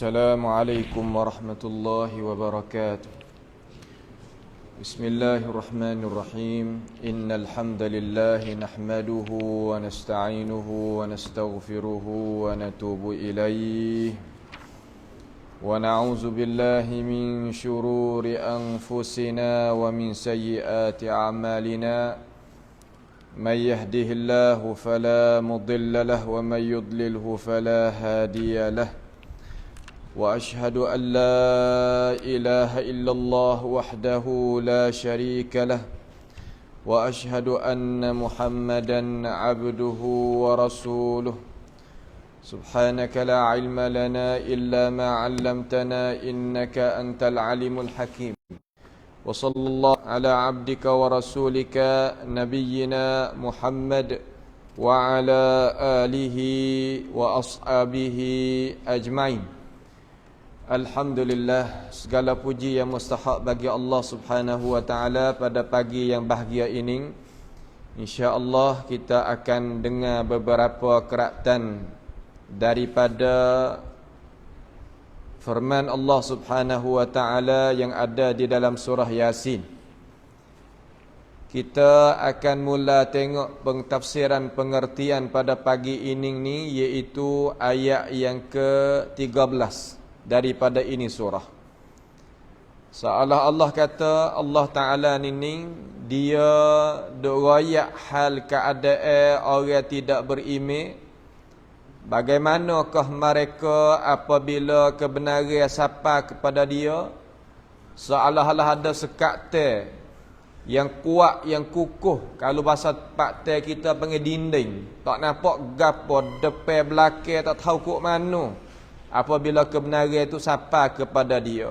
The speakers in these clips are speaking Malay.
السلام عليكم ورحمة الله وبركاته. بسم الله الرحمن الرحيم. إن الحمد لله نحمده ونستعينه ونستغفره ونتوب إليه ونعوذ بالله من شرور أنفسنا ومن سيئات أعمالنا. من يهده الله فلا مضل له ومن يضلله فلا هادي له. وأشهد أن لا إله إلا الله وحده لا شريك له. وأشهد أن محمدا عبده ورسوله. سبحانك لا علم لنا إلا ما علمتنا إنك أنت العليم الحكيم. وصلى الله على عبدك ورسولك نبينا محمد وعلى آله وأصحابه أجمعين. Alhamdulillah, segala puji yang mustahak bagi Allah Subhanahu wa taala pada pagi yang bahagia ini. Insya-Allah kita akan dengar beberapa keratan daripada firman Allah Subhanahu wa taala yang ada di dalam surah Yasin. Kita akan mula tengok pentafsiran pengertian pada pagi ini ni, iaitu ayat yang ke-13 daripada ini surah. Seolah Allah kata Allah Ta'ala ni dia duk royak hal keadaan orang tidak beriman. Bagaimanakah mereka apabila kebenaran sampai kepada dia, seolah-olah ada sekatan yang kuat, yang kukuh. Kalau bahasa pakte kita panggil dinding, tak nampak gapo depan belakang, tak tahu kok mana apabila kebenaran itu sampai kepada dia.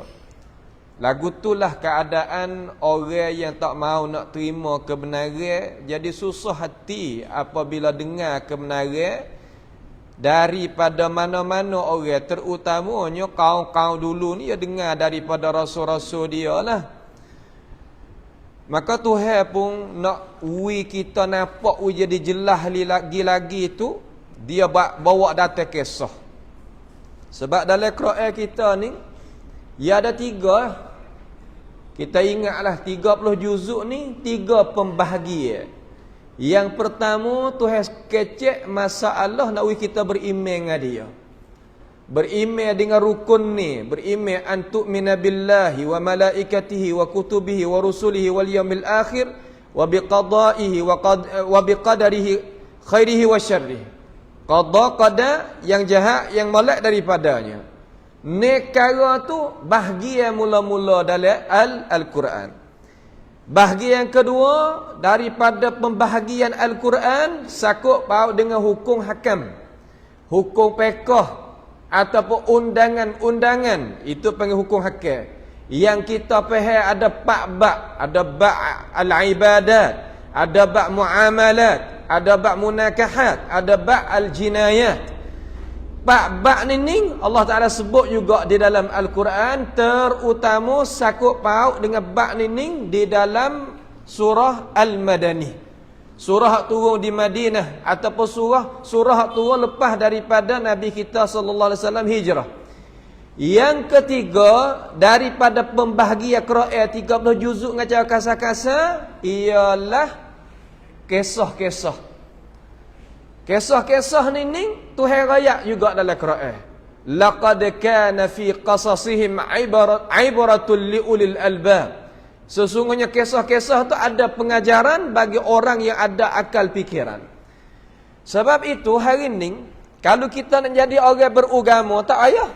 Lagu itulah keadaan orang yang tak mau nak terima kebenaran, jadi susah hati apabila dengar kebenaran daripada mana-mana orang, terutamanya kaum-kaum dulu ni, dia dengar daripada rasul-rasul dia lah. Maka Tuhan pun nak kita nampak jadi jelas lagi tu, dia bawa datang kisah. Sebab dalam Quran kita ni, ia ada 3. Kita ingatlah 30 juzuk ni 3 pembahagian. Yang pertama, Tuhan kecek masalah nak kita beriman dengan dia. Beriman dengan rukun ni, beriman antu'mina billahi wa malaikatihi wa kutubihi wa rusulihi wal yaumil akhir wa biqada'ihi wa biqadarihi khairihi wa syarrihi. Qada yang jahat, yang molek daripadanya. Nekara tu bahagian mula-mula dalam Al-Quran. Bahagian kedua daripada pembahagian Al-Quran sakut paut dengan hukum hakam, hukum fiqh ataupun undangan-undangan, itu panggil hukum hakam. Yang kita faham ada 4 bab, ada bab al-ibadat, ada bab muamalat, ada bab munakahat, ada bab al-jinayat. Bab ni Allah Ta'ala sebut juga di dalam Al-Quran, terutama sakut paut dengan bab ni di dalam surah Al-Madani. Surah turun di Madinah, ataupun surah turun lepas daripada Nabi kita sallallahu alaihi wasallam hijrah. Yang ketiga daripada pembahagian Quran 30 juzuk dengan cara kasar-kasar ialah kisah-kisah. Kisah-kisah ni Tuhan rayak juga dalam Quran. Laqad kana fi qasasihim ibratul liulil albab. Sesungguhnya kisah-kisah tu ada pengajaran bagi orang yang ada akal fikiran. Sebab itu hari ni kalau kita nak jadi orang beragama, tak payah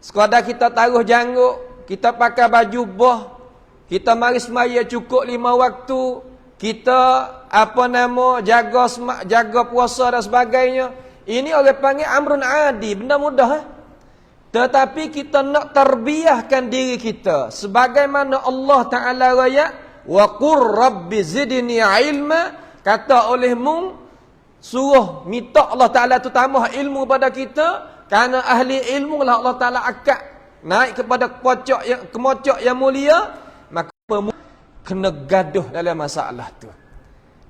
sekadar kita taruh janggut, kita pakai baju bah, kita mari semaya cukup 5 waktu, kita jaga puasa dan sebagainya. Ini orang panggil amrun adi, benda mudah. Tetapi kita nak terbiahkan diri kita sebagaimana Allah Ta'ala raya, wa qur rabbi zidni ilma, kata olehmu suruh minta Allah Ta'ala tu tambah ilmu pada kita, kerana ahli ilmu lah Allah Ta'ala akad naik kepada kemocok yang mulia. Maka kena gaduh dalam masalah tu.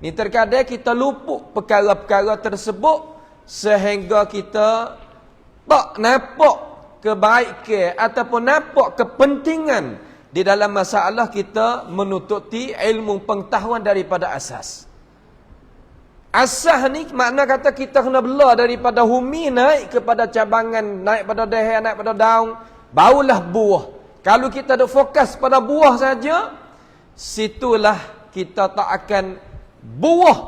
Ni terkadang kita luput perkara-perkara tersebut sehingga kita tak nampak kebaikan ataupun nampak kepentingan di dalam masalah kita menututi ilmu pengetahuan daripada asas. Asas ni makna kata kita kena belah daripada humi naik kepada cabangan, naik pada dahan, naik pada daun, barulah buah. Kalau kita duk fokus pada buah saja, situlah kita tak akan buah.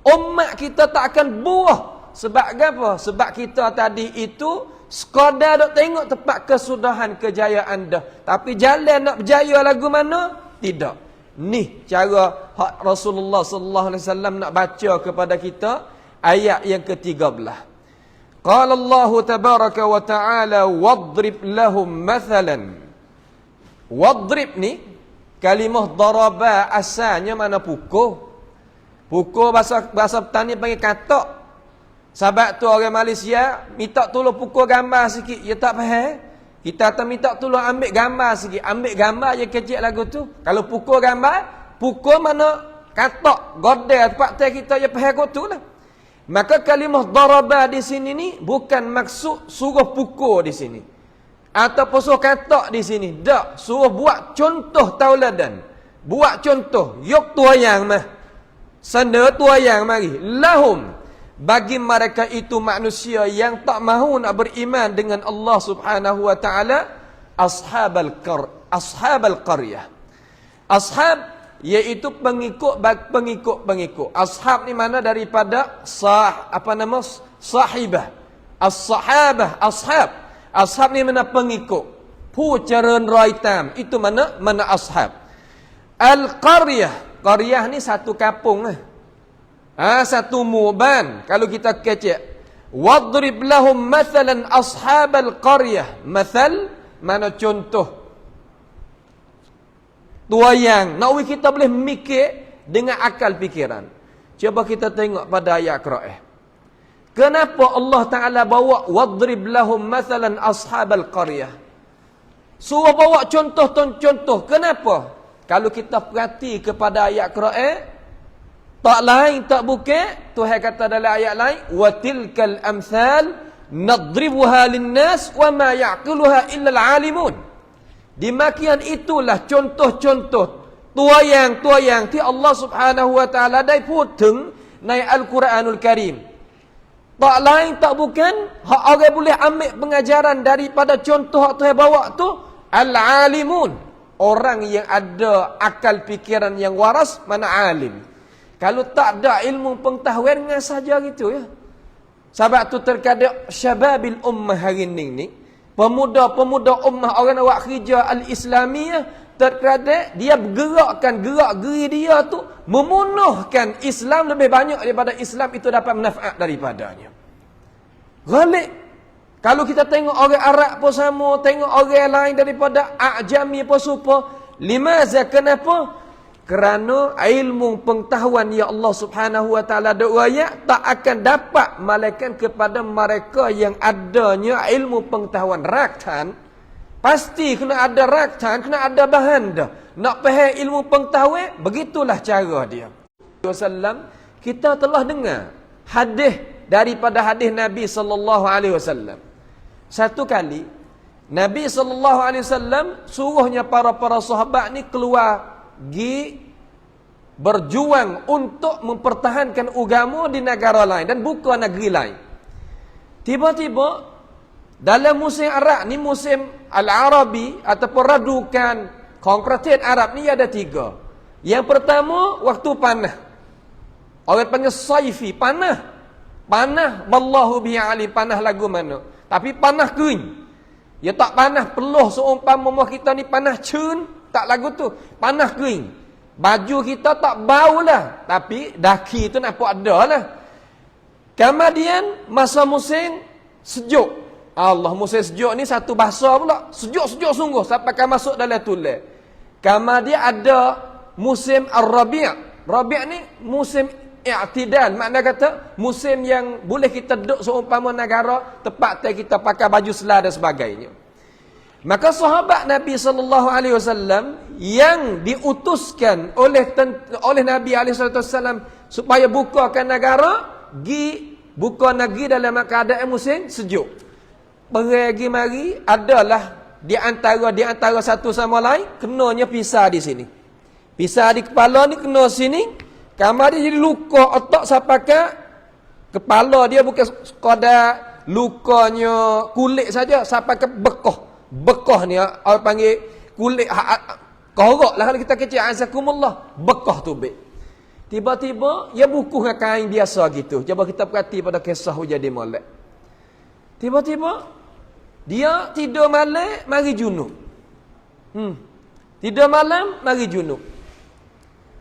Umat kita tak akan buah. Sebab apa? Sebab kita tadi itu sekadar duk tengok tempat kesudahan kejayaan dah. Tapi jalan nak berjaya lagu mana? Tidak. Ni cara hak Rasulullah sallallahu alaihi wasallam nak baca kepada kita ayat yang ke-13. Qala Allah tabaraka wa taala wadrib lahum mathalan. Wadrib ni kalimah daraba asalnya mana pukul. Pukul bahasa petani panggil katak. Sebab tu orang Malaysia minta tolong pukul gambar sikit, dia tak faham. Kita tak minta tolong ambil gambar sikit, ambil gambar je kecil lagu tu. Kalau pukul gambar, pukul mana katak, godel tempat teh kita je faham kot tu lah. Maka kalimah daraba di sini ni bukan maksud suruh pukul di sini. Ataupun suruh katak di sini. Tak, suruh buat contoh tauladan. Buat contoh, yok tuayang mah. Senda tuayang mari. Lahum bagi mereka itu manusia yang tak mahu nak beriman dengan Allah Subhanahu wa taala, ashabal qaryah. Ashab iaitu pengikut. Ashab ni mana daripada sahibah. As-sahabah, ashab. Ashab ni mana pengikut. Pu ceren raitam, itu mana ashab. Al-qaryah, qaryah ni satu kampung lah. Satu muban. Kalau kita kecek, wadrib lahum mathalan ashabal qaryah. Mathal mana contoh, tuayang. Nak kita boleh mikir dengan akal fikiran. Cuba kita tengok pada ayat Quran. Kenapa Allah Ta'ala bawa wadrib lahum mathalan ashabal qaryah? Suruh bawa contoh. Kenapa? Kalau kita perhati kepada ayat Quran, tak lain tak bukan, Tuhan kata dalam ayat lain, wa tilkal amsal nadribuha linnas wa ma ya'qiluha illa al-alimun. Demikian itulah contoh-contoh tuayang-tuayang ti Allah Subhanahu wa taala dai puteng nai Al-Quranul Karim. Tak lain tak bukan, hak orang boleh ambil pengajaran daripada contoh hak Tuhan bawa tu, al-alimun, orang yang ada akal fikiran yang waras, mana alim. Kalau tak ada ilmu pengetahuan dengan saja gitu ya. Sebab tu terkadang syababil ummah hari ni, pemuda-pemuda ummah orang awak kerja al-islamiyah, terkadang dia bergerakkan gerak-geri dia tu memunuhkan Islam lebih banyak daripada Islam itu dapat manfaat daripadanya. Galik. Kalau kita tengok orang Arab pun sama, tengok orang lain daripada Ajami pun serupa. Limaza, kenapa? Kerana ilmu pengetahuan ya Allah Subhanahu wa taala doaya tak akan dapat malaikat kepada mereka yang adanya ilmu pengetahuan raktan. Pasti kena ada raktan, kena ada bahan dah. Nak faham ilmu pengetahuan, begitulah cara dia. Wasallam, kita telah dengar hadis daripada hadis Nabi sallallahu alaihi wasallam. Satu kali Nabi sallallahu alaihi wasallam suruhnya para sahabat ni keluar berjuang untuk mempertahankan agama di negara lain dan bukan negeri lain. Tiba-tiba dalam musim Arab ni, musim Al-Arabi ataupun radukan konkretin Arab ni ada 3. Yang pertama waktu panah. Orang panggil saifi, panah. Panah wallahu bi'ali, panah lagu mana? Tapi panah kering. Ya tak panah peluh seumpama kita ni panah cun. Tak lagu tu, panah kering. Baju kita tak bau lah, tapi daki tu nampak ada lah. Kemudian masa musim sejuk. Allah, musim sejuk ni satu bahasa pula. Sejuk-sejuk sungguh sampai kan masuk dalam tulis. Kemudian ada musim Ar-Rabi'. Rabi' ni musim i'tidal. Makna kata musim yang boleh kita duduk seumpama negara, tempat kita pakai baju selah dan sebagainya. Maka sahabat Nabi sallallahu alaihi wasallam yang diutuskan oleh Nabi alaihi wasallam supaya bukakan negara, buka negeri dalam keadaan musim sejuk. pergi mari adalah di antara satu sama lain kenanya pisah di sini. Pisah di kepala ni kena sini, kamar dia jadi luka otak sampai ke kepala dia, bukan sekadar lukanya kulit saja sampai ke bekah. Bekah ni orang panggil kulit korok lah kalau kita kecil, azakumullah, bekah tu bek. Tiba-tiba dia buku dengan kain biasa gitu. Cuba kita perhati pada kisah Hujaidi Molek. Tiba-tiba dia tidur malam mari junub. Tidur malam mari junub.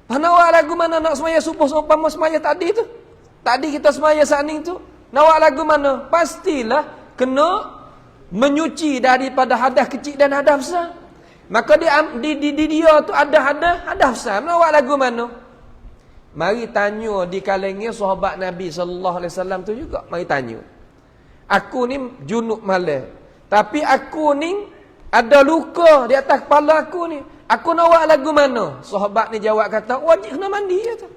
Nawak lagu mana nak semaya subuh seumpama semaya tadi tu? Tadi kita semaya saning tu. Nawak lagu mana? Pastilah kena menyuci daripada hadas kecil dan hadas besar. Maka di dia tu ada hadas besar. Nawak lagu mana? Mari tanya di kalangan sahabat Nabi sallallahu alaihi wasallam tu juga. Mari tanya. Aku ni junub malam. Tapi aku ni ada luka di atas kepala aku ni. Aku nak buat lagu mana? Sahabat ni jawab kata, wajib kena mandi. Kata.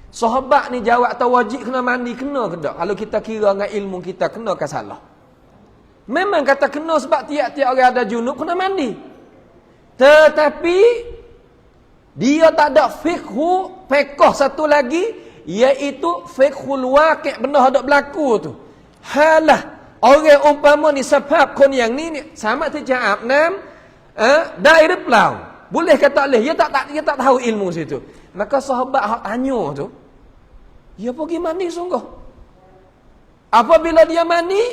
Sahabat ni jawab kata, wajib kena mandi. Kena ke tak? Kalau kita kira dengan ilmu kita, kena ke salah? Memang kata kena sebab tiap-tiap orang ada junub, kena mandi. Tetapi, dia tak ada fiqh satu lagi, iaitu fiqhul waqi', benda ada berlaku tu. Halah. Orang umpama ni sebab kon yang ni sama terjawab nam daerah pelau. Boleh kata boleh, dia tak tahu ilmu situ. Maka sahabat hak tanya tu, dia pergi mandi sungguh. Apabila dia mandi,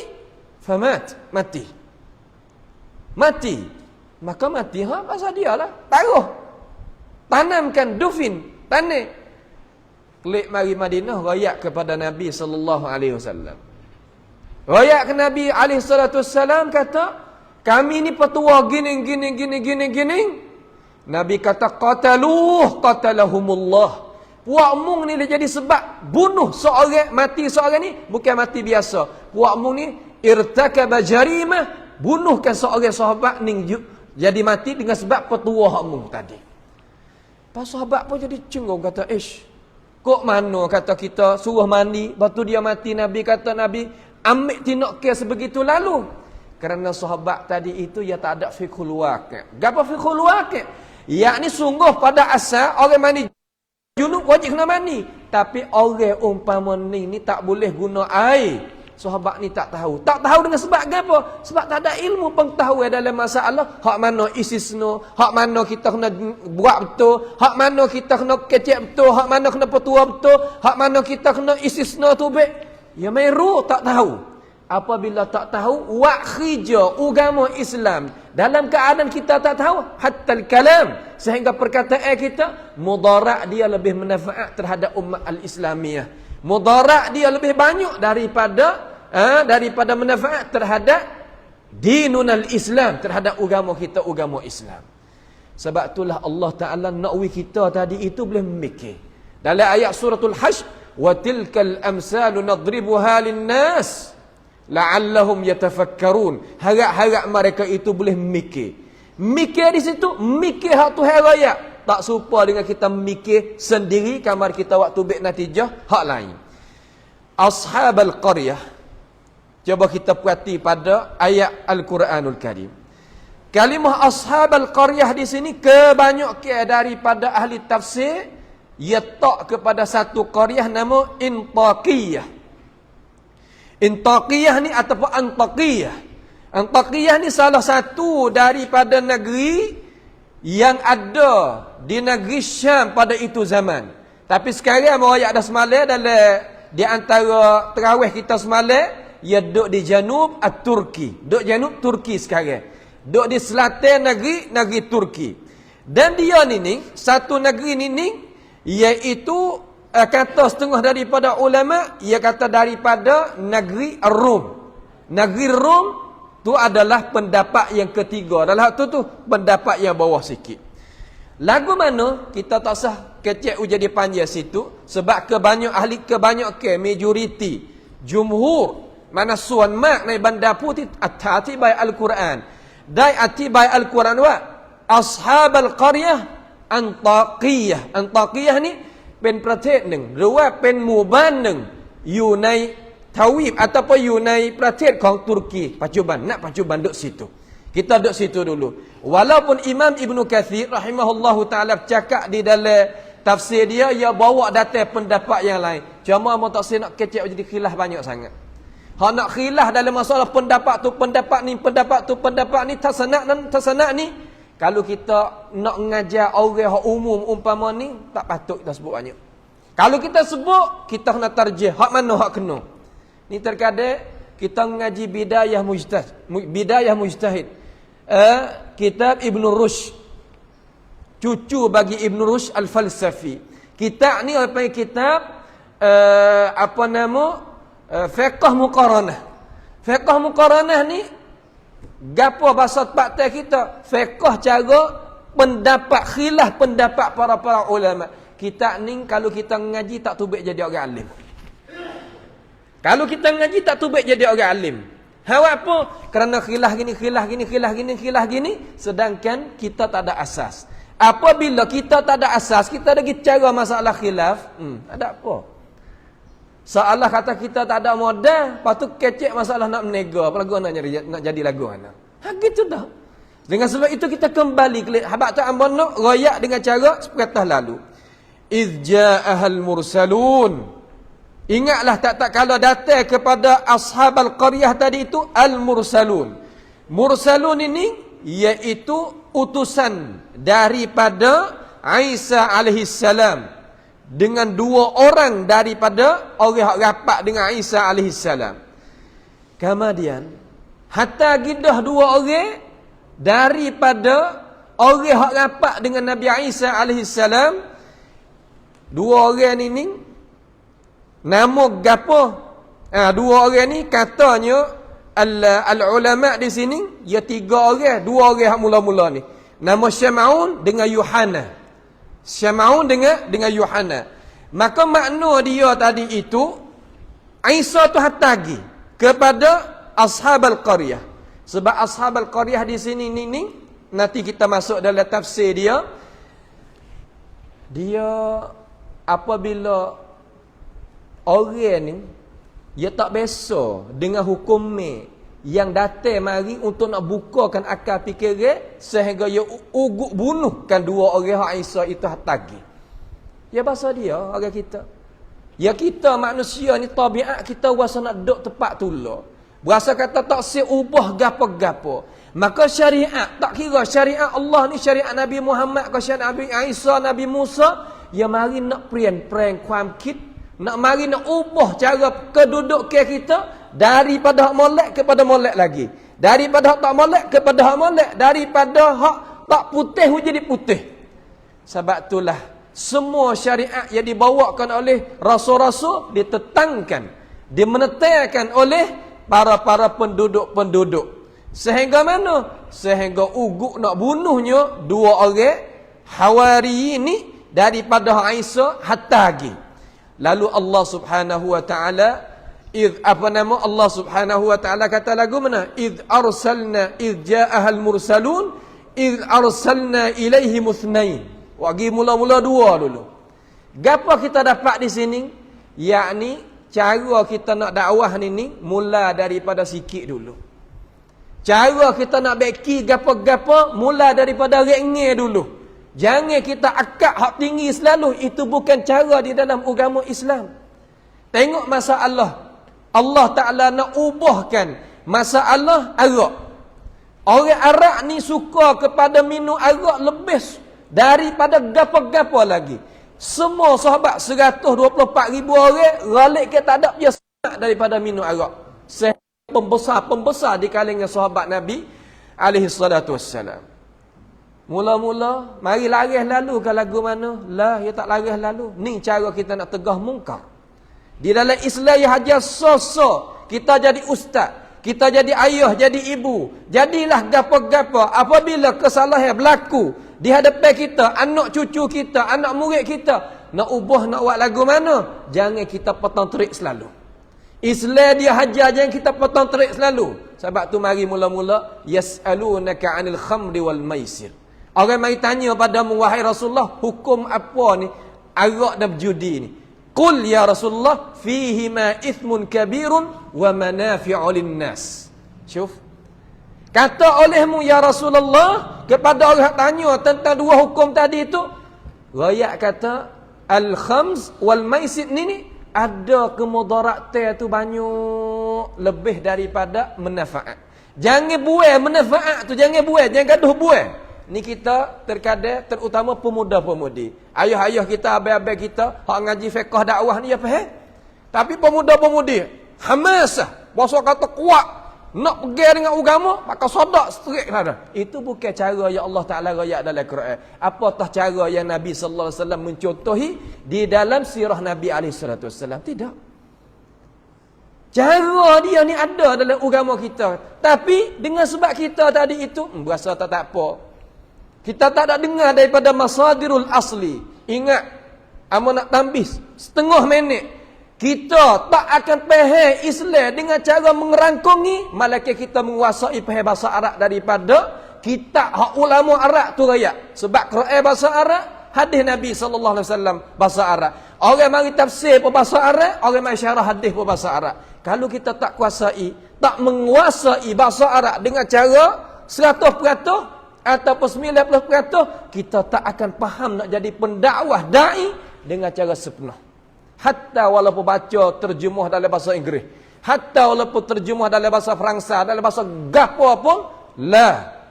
mati. Maka mati pasal dia lah. Taruh. Tanamkan dufin, tanah. Klik mari Madinah rayak kepada Nabi sallallahu alaihi wasallam. Rakyat ke Nabi SAW kata, kami ni petua gini. Nabi kata, qatalahumullah. Puak mung ni dia jadi sebab bunuh seorang, mati seorang ni, bukan mati biasa. Puak mung ni, irtakaba jarimah, bunuhkan seorang sahabat ni, jadi mati dengan sebab petua mung tadi. Pas sahabat pun jadi cenggung, kata, kok mana kata kita suruh mandi, lepas tu dia mati. Nabi kata, ambil tindak kes sebegitu lalu. Kerana sahabat tadi itu ia tak ada fiqhul waqi'. Apa fiqhul waqi'? Yakni sungguh pada asal orang mandi junub wajib kena mandi. Tapi orang umpama ni tak boleh guna air. Sahabat ni tak tahu. Tak tahu dengan sebab apa? Sebab tak ada ilmu pengetahuan dalam masalah. Hak mana istisna, hak mana kita kena buat betul, hak mana kita kena kecek betul, hak mana kena petua betul, hak mana kita kena istisna tu baik. Ya meru tak tahu. Apabila tak tahu, wakhija agama Islam dalam keadaan kita tak tahu, hatta al-kalam, sehingga perkataan kita mudarat dia lebih manfaat terhadap umat al-Islamiyah. Mudarat dia lebih banyak daripada manfaat terhadap dinun al-Islam, terhadap agama kita, agama Islam. Sebab itulah Allah Taala nakwi kita tadi itu boleh memikir. Dalam ayat suratul Hajj, wa tilkal amsalu nadribuha linnas la'allahum yatafakkarun. Harap-harap mereka itu boleh mikir. Mikir di situ, mikir hak Tuhan raya. Tak serupa dengan kita mikir sendiri kamar kita waktu bek natijah hak lain. Ashabal qaryah. Cuba kita perhati pada ayat Al-Quranul Karim. Kalimah ashabal qaryah di sini kebanyakan daripada ahli tafsir yatak kepada satu qaryah nama Intaqiyah. Intaqiyah ni ataupun Antaqiyah. Antaqiyah ni salah satu daripada negeri yang ada di negeri Syam pada itu zaman. Tapi sekarang mereka ada semalam dalam di antara terawih kita semalam, ia duduk di janub Turki. Duduk janub Turki sekarang. Duduk di selatan negeri Turki. Dan dia ni satu negeri ni iaitu kata setengah daripada ulama, ia kata daripada negeri Rom. Negeri Rom tu adalah pendapat yang ketiga. Dalam tu pendapat yang bawah sikit. Lagu mana kita tak sah kecek jadi panjang situ sebab kebanyakan majoriti jumhur mana suan mak nai banda putih atibai Al-Quran. Dai atibai Al-Quran wa ashabal qaryah Antaqiyah. Antaqiyah niเป็นประเทศหนึ่งหรือว่าเป็นหมู่บ้านหนึ่งอยู่ใน Tawib ataupun Yunai Pratetของตุรกีปัจจุบันduduk situ. Kita duduk situ dulu. Walaupun Imam Ibn Kathir rahimahullahu ta'ala cakap di dalam tafsir dia, ia bawa datang pendapat yang lain. Cuma mau tak saya nak kecek jadi khilaf banyak sangat. Hak nak khilaf dalam masalah pendapat tu, pendapat ni, tasanak ni. Kalau kita nak mengajar orang hak umum umpama ni, tak patut kita sebut banyak. Kalau kita sebut, kita kena tarjih. Hak mana hak kena. Ni terkadang kita mengaji Bidayah Mujtahid. Kitab Ibn Rushd. Cucu bagi Ibn Rushd Al-Falsafi. Kitab ni apa kitab Fiqh Muqaranah. Fiqh Muqaranah ni gapo bahasa tepat kita? Fiqh cara pendapat khilaf pendapat para ulama. Kita ni kalau kita mengaji tak tubik jadi orang alim. Kalau kita mengaji tak tubik jadi orang alim. Hawa apa? Kerana khilaf gini, sedangkan kita tak ada asas. Apabila kita tak ada asas, kita lagi cara masalah khilaf, ada apa? Seolah kata kita tak ada modal, lepas tu kecek masalah nak menega, apa lagu nak jadi lagu mana? Gitu dah. Dengan sebab itu kita kembali ke habaq tu amban nak royak dengan cara sepatah lalu. Iz ja'ahal mursalun. Ingatlah tak kalau datang kepada ashabal qaryah tadi itu al-mursalun. Mursalun ini iaitu utusan daripada Isa alaihi salam dengan dua orang daripada orang yang rapat dengan Isa alaihi salam. Kemudian hatta gidah dua orang daripada orang yang rapat dengan Nabi Isa alaihi salam. Dua orang ini nama gapo? Dua orang ni katanya al-ulama di sini ya tiga orang, dua orang yang mula-mula ni. Nama Syam'un dengan Yuhanna. Syam'un dengan Yuhanna. Maka makna dia tadi itu Isa tu hatagi kepada ashabal qaryah. Sebab ashabal qaryah di sini ni nanti kita masuk dalam tafsir dia. Dia apabila orang ni dia tak biasa dengan hukum yang datang mari untuk nak bukakan akal fikiran sehingga dia ugut bunuhkan dua orang Isa itu hatagi. Ya bahasa dia orang kita. Ya kita manusia ni tabiat kita rasa nak duduk tepat tula. Berasa kata tak seubah gapo-gapo. Maka syariat tak kira syariat Allah ni syariat Nabi Muhammad ke syariat Nabi Isa, Nabi Musa, ya mari nak prankความคิด, nak mari nak ubah cara kedudukan kita daripada hak molek kepada molek lagi. Daripada hak tak molek kepada hak molek. Daripada hak tak putih jadi putih. Sebab itulah semua syariat yang dibawakan oleh rasul-rasul ditetangkan, dimenetapkan oleh para penduduk-penduduk. Sehingga mana? Sehingga ugut nak bunuhnya dua orang Hawari ini daripada Isa hatagi. Lalu Allah Subhanahu wa taala Allah Subhanahu wa taala kata lagu mana? Id ja'ahal mursalun id arsalna ilaihi muthnain. Wagi mula-mula dua dulu. Gapo kita dapat di sini? Yakni cara kita nak dakwah ni mula daripada sikit dulu. Cara kita nak beki gapo-gapo mula daripada rengeh dulu. Jangan kita akak hak tinggi selalu. Itu bukan cara di dalam agama Islam. Tengok masalah. Allah Ta'ala nak ubahkan masalah arak. Orang Arab ni suka kepada minum arak lebih daripada gapo-gapo lagi. Semua sahabat 124,000 orang ralik ke tak ada dia sangat daripada minum arak. Pembesar di kalangan sahabat Nabi alaihi salatu wassalam. Mula-mula mari laris lalu ke lagu mana? Lah, dia tak laris lalu. Ni cara kita nak tegah mungkar. Di dalam Islam ya hajar sosok. Kita jadi ustaz, kita jadi ayah, jadi ibu. Jadilah gapo-gapo apabila kesalahan berlaku di hadapan kita, anak cucu kita, anak murid kita, nak ubah nak buat lagu mana? Jangan kita potong terik selalu. Islam dia hajar jangan kita potong terik selalu. Sebab tu mari mula-mula yas'alunaka 'anil khamri wal maisir. Orang mari tanya padamu wahai Rasulullah, hukum apa ni arak dan berjudi ni? Qul ya Rasulullah fihi ma ithmun kabirun wa manafi'u linnas. Syuf. Kata olehmu ya Rasulullah kepada orang tanya tentang dua hukum tadi itu, rakyat kata al-khams wal maisir ni ada kemudaratan tu banyak lebih daripada manfaat. Jangan buai manfaat tu, jangan buai, jangan gaduh buai. Ni kita terkadang terutama pemuda-pemudi. Ayah-ayah kita, abang-abang kita hak ngaji fiqh dakwah ni ya faham. Tapi pemuda-pemudi hamasah, bahasa kata kuat, nak pergi dengan agama, maka sodak straight lah. Itu bukan cara yang Allah Taala royak dalam Quran. Apatah cara yang Nabi sallallahu alaihi wasallam mencontohi di dalam sirah Nabi alaihi salatu wasallam? Tidak. Cara dia ni ada dalam agama kita. Tapi dengan sebab kita tadi itu berasa tak apa. Kita tak ada dengar daripada masadirul asli. Ingat, amu nak tambih setengah minit. Kita tak akan faham Islam dengan cara mengerangkungi, malaikat kita menguasai faham bahasa Arab daripada kitab hak ulama Arab tu raya. Sebab Quran bahasa Arab, hadis Nabi sallallahu alaihi wasallam bahasa Arab. Orang mari tafsir pun bahasa Arab, orang mari syarah hadis pun bahasa Arab. Kalau kita tak kuasai, tak menguasai bahasa Arab dengan cara 100% ataupun 90%, kita tak akan faham nak jadi pendakwah dai dengan cara sepenuh. Hatta walaupun baca terjemah dalam bahasa Inggeris, hatta walaupun terjemah dalam bahasa Faransa, dalam bahasa gapo pun,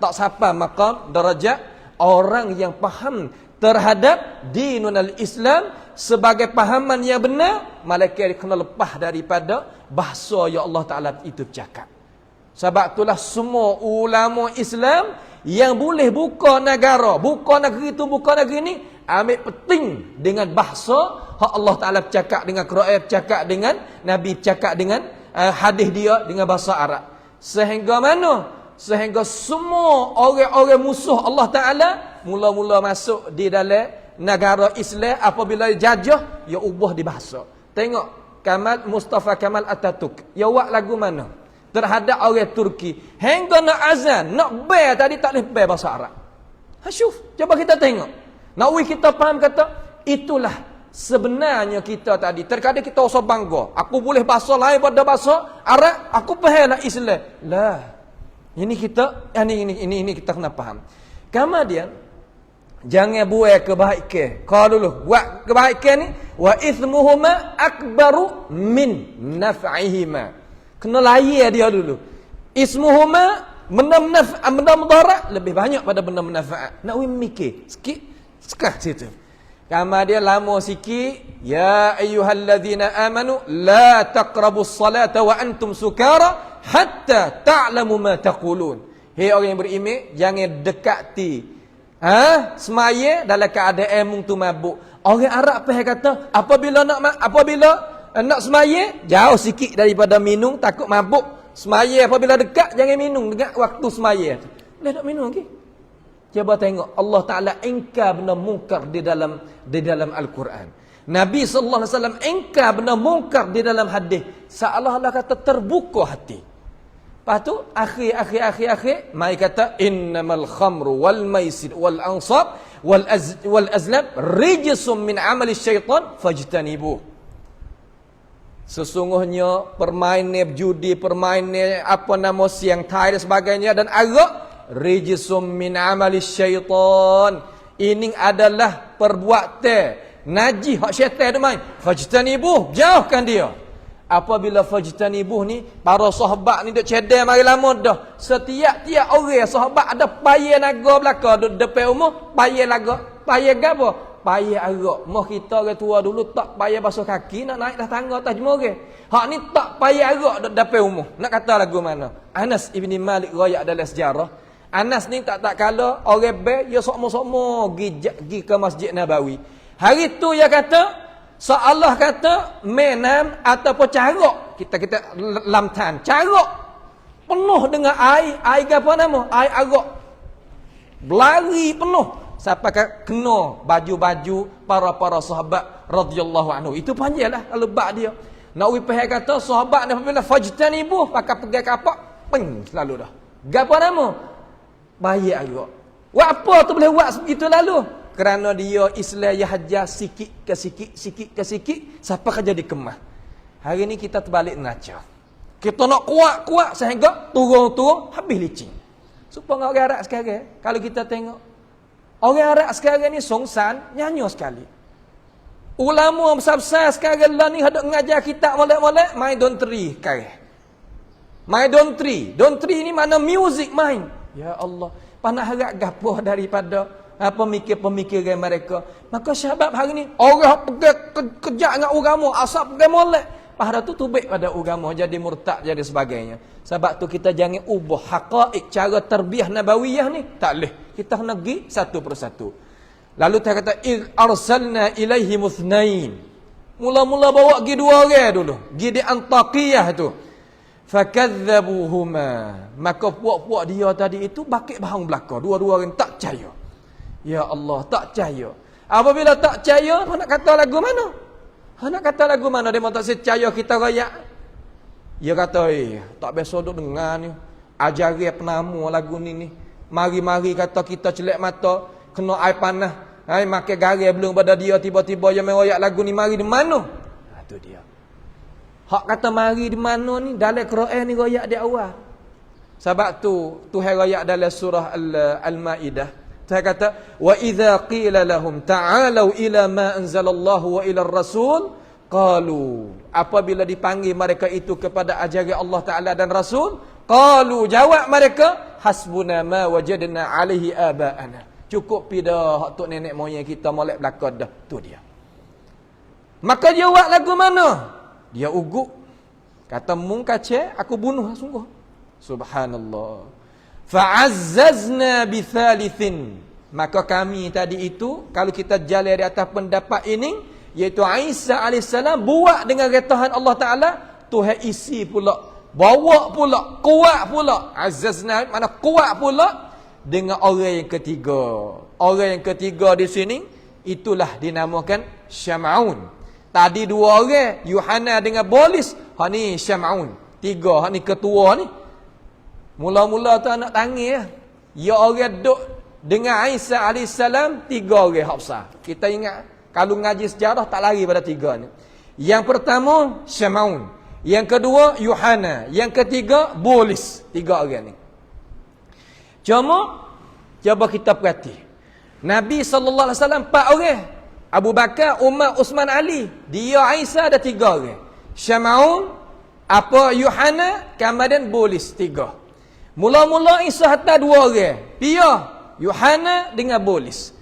tak sampai maqam darajat orang yang faham terhadap dinul Islam sebagai pahaman yang benar. Malaikat kena lepas daripada bahasa yang Allah Taala itu bercakap. Sebab itulah semua ulama Islam yang boleh buka negara, buka negeri tu, buka negeri ni, ambil penting dengan bahasa hak Allah Taala bercakap dengan Quran, bercakap dengan Nabi, bercakap dengan hadis dia dengan bahasa Arab. Sehingga mana? Sehingga semua orang-orang musuh Allah Taala mula-mula masuk di dalam negara Islam apabila jajah, ya ubah di bahasa. Tengok Mustafa Kamal Atatürk, ya buat lagu mana? Terhadap orang Turki. Hingga nak azan, nak bayar tadi tak boleh bayar bahasa Arab. Syuf, coba kita tengok. Nak kita faham kata, itulah sebenarnya kita tadi. Terkadang kita rasa bangga. Aku boleh bahasa lain pada bahasa Arab, aku faham lah Islam. Lah. Ini kita kena faham. Kemudian, jangan buat kebaikan. Kalau dulu, buat kebaikan ni, wa ithmuhuma akbaru min naf'ihima. Kena layar dia dulu. Ismuhuma benda mudarat lebih banyak pada benda manfaat. Nak mikir sikit sekah situ. Kemudian lama sikit, ya ayyuhallazina amanu la taqrabus salata wa antum sukara hatta ta'lamu ma taqulun. Hei orang yang beriman, jangan dekati semaya dalam keadaan mung tu mabuk. Orang Arab kata apabila nak semaya, jauh sikit daripada minum, takut mabuk. Semaya apabila dekat, jangan minum dekat waktu semaya. Boleh tak minum lagi? Cuba tengok, Allah Ta'ala ingkar benda mungkar di dalam Al-Quran. Nabi SAW ingkar benda mungkar di dalam hadis. Seolah-olah kata terbuka hati. Lepas tu, akhir, mari kata, innamal khamru wal maisir wal ansab wal azlam rijsum min amali syaitan fajtanibuh. Sesungguhnya permainan judi, permainan siang thai dan sebagainya dan arak rijsum min amali syaitan. Ini adalah perbuatan najis hak syaitan tu main. Fajtanibuh, jauhkan dia. Apabila fajtanibuh ni, para sahabat ni duk cedek mari lama dah. Setiap orang sahabat ada payah naga belaka duk depan rumah, payah laga. Payah gapo? Payah arak. Moh kita orang tua dulu tak payah basuh kaki nak naik dah tangga atas jemurah. Hak ni tak payah arak duk depan rumah. Nak kata lagu mana? Anas ibni Malik royak dalam sejarah. Anas ni tak kala orang be ya sokmo-sokmo gi ke Masjid Nabawi. Hari tu dia kata seolah kata menam ataupun carok. Kita lamtan. Carok penuh dengan air apa nama? Air arak. Berlari penuh. Sampai kena baju-baju para sahabat radhiyallahu anhu. Itu panjanglah kalau bab dia. Nak wipah kata sahabat ni apabila fajtanibuh pakai pegang kapak peng selalu dah. Gapo nama? Bayi arak. Buat apa tu boleh buat begitu lalu? Kerana dia Islam yang hajar sikit ke sikit sampai ke jadi kemah. Hari ni kita terbalik neraca. Kita nak kuat sehingga turun habis licin. Supaya orang Arab sekarang, kalau kita tengok orang Arab sekarang ni songsan nyanyi sekali. Ulama besar-besar sekarang lah ni hendak mengajar kitab molek-molek main dontri sekarang. Main dontri. Dontri ni mana music main. Ya Allah, panah harap gapo daripada pemikir-pemikiran mereka. Maka syabab hari ni orang pergi kejak dengan agama, asal pergi molek. Pada tu tubik pada agama, jadi murtad, jadi sebagainya. Sebab tu kita jangan ubah haqa'iq cara tarbiyah nabawiyah ni. Tak boleh. Kita kena pergi satu persatu. Lalu dia kata, "Iz arsalna ilaihi muthnain." Mula-mula bawa pergi dua orang dulu. Pergi di Antakiyah tu. Fakadzabuhuma. Maka puak-puak dia tadi itu bakit bahang belaka. Dua-dua orang tak percaya. Ya Allah, tak percaya. Apabila tak percaya, nak kata lagu mana? Nak kata lagu mana? Dia tak percaya kita rakyat. Dia kata, tak biasa duk dengar ni. Ajari penama lagu ni. Mari-mari kata kita celek mata, kena air panas. Makan garam belum pada dia, tiba-tiba dia main royak lagu ni, mari di mana? Itu dia. Hak kata mari di mana ni, dalam Quran ni royak di awal. Sebab tu Tuhan royak dalam surah Al-Maidah. Tuhan kata, "Wa idza qila lahum ta'alu ila ma anzalallahu wa ila ar-rasul qalu." Apabila dipanggil mereka itu kepada ajaran Allah Taala dan Rasul, qalu, jawab mereka, "Hasbuna ma wajadna alaihi aba'ana." Cukup dah hak tok nenek moyang kita molek belakang dah. Tu dia. Maka dia buat lagu mana? Dia uguk. Kata mung kace, aku bunuh sungguh. Subhanallah. Fa'azzazna bi thalithin. Maka kami tadi itu, kalau kita jalan di atas pendapat ini, iaitu Isa alaihissalam buat dengan retahan Allah Taala, Tuhan isi pula, bawa pula, kuat pula. Azzazna mana kuat pula dengan orang yang ketiga. Orang yang ketiga di sini itulah dinamakan Syam'un. Tadi dua orang, Yuhanna dengan Bolis, hak ni Syam'un. Tiga, hak ni ketua ni. Mula-mula tu anak tangis. Ya orang duduk dengan Isa alaihissalam, tiga orang hak besar. Kita ingat, kalau ngaji sejarah tak lari pada tiga ni. Yang pertama Syam'un, yang kedua Yuhanna, yang ketiga Bolis. Tiga orang ni. Cuma cuba kita perhati. Nabi sallallahu alaihi wasallam 4 orang. Abu Bakar, Umar, Uthman, Ali. Dia Aisyah ada 3 orang. Syam'un, Yuhanna, kemudian Bolis 3. Mula-mula Isa hatta 2 orang. Dia Yuhanna dengan Bolis.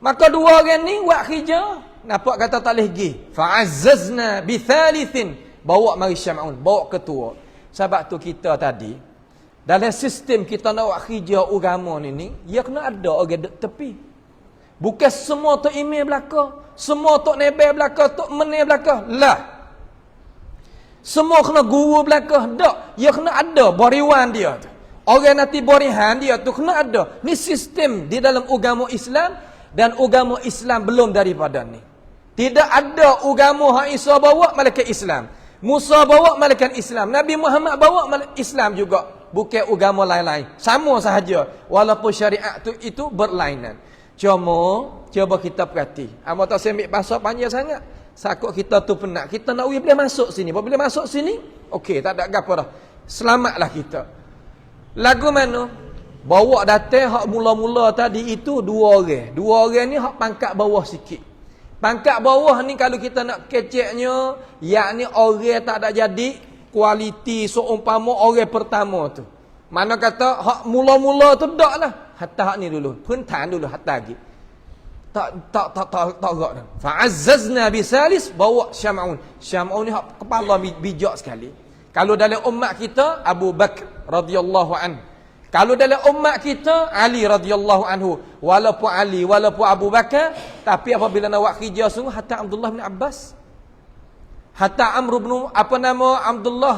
Maka 2 orang ni buat kerja, nampak kata tak boleh pergi. Fa'azzazna bi thalithin. Bawa mari Syam'un, bawa ketua. Sebab tu kita tadi dalam sistem kita nak buat kerja agama ni, dia kena ada orang dek tepi. Bukan semua tok email belaka, semua tok nebel belaka, tok menil belaka. Lah. Semua kena guru belaka. Tak. Dia kena ada bariwan dia tu. Orang nanti barihan dia tu kena ada. Ni sistem di dalam agama Islam, dan agama Islam belum daripada ni. Tidak ada agama hak Isa bawa malaikat Islam. Musa bawa malaikat Islam. Nabi Muhammad bawa Islam juga. Bukan agama lain-lain. Sama sahaja. Walaupun syariat itu berlainan. Cuma, cuba kita perhati. Amat tak saya ambil bahasa panjang sangat. Sakut kita tu penat. Kita nak boleh masuk sini. Bila masuk sini, okey, tak ada apa dah. Selamatlah kita. Lagu mana? Bawa datang hak mula-mula tadi itu 2 orang. 2 orang ni hak pangkat bawah sikit. Pangkat bawah ni kalau kita nak keceknya, yakni orang tak ada jadi kualiti seumpama orang pertama tu. Mana kata hak mula-mula tu dak lah. Hatta hak ni dulu, puntan dulu hatta lagi. Tak gerak dah. Fa'azzazna bisalis, bawa Syam'un. Syam'un ni hak kepala bijak sekali. Kalau dalam umat kita Abu Bakar radhiyallahu anhu. Kalau dalam umat kita Ali radhiyallahu anhu. Walaupun Ali, walaupun Abu Bakar, tapi apabila nak buat kerja sungguh hatta Abdullah bin Abbas. Hatta Amr bin Abdullah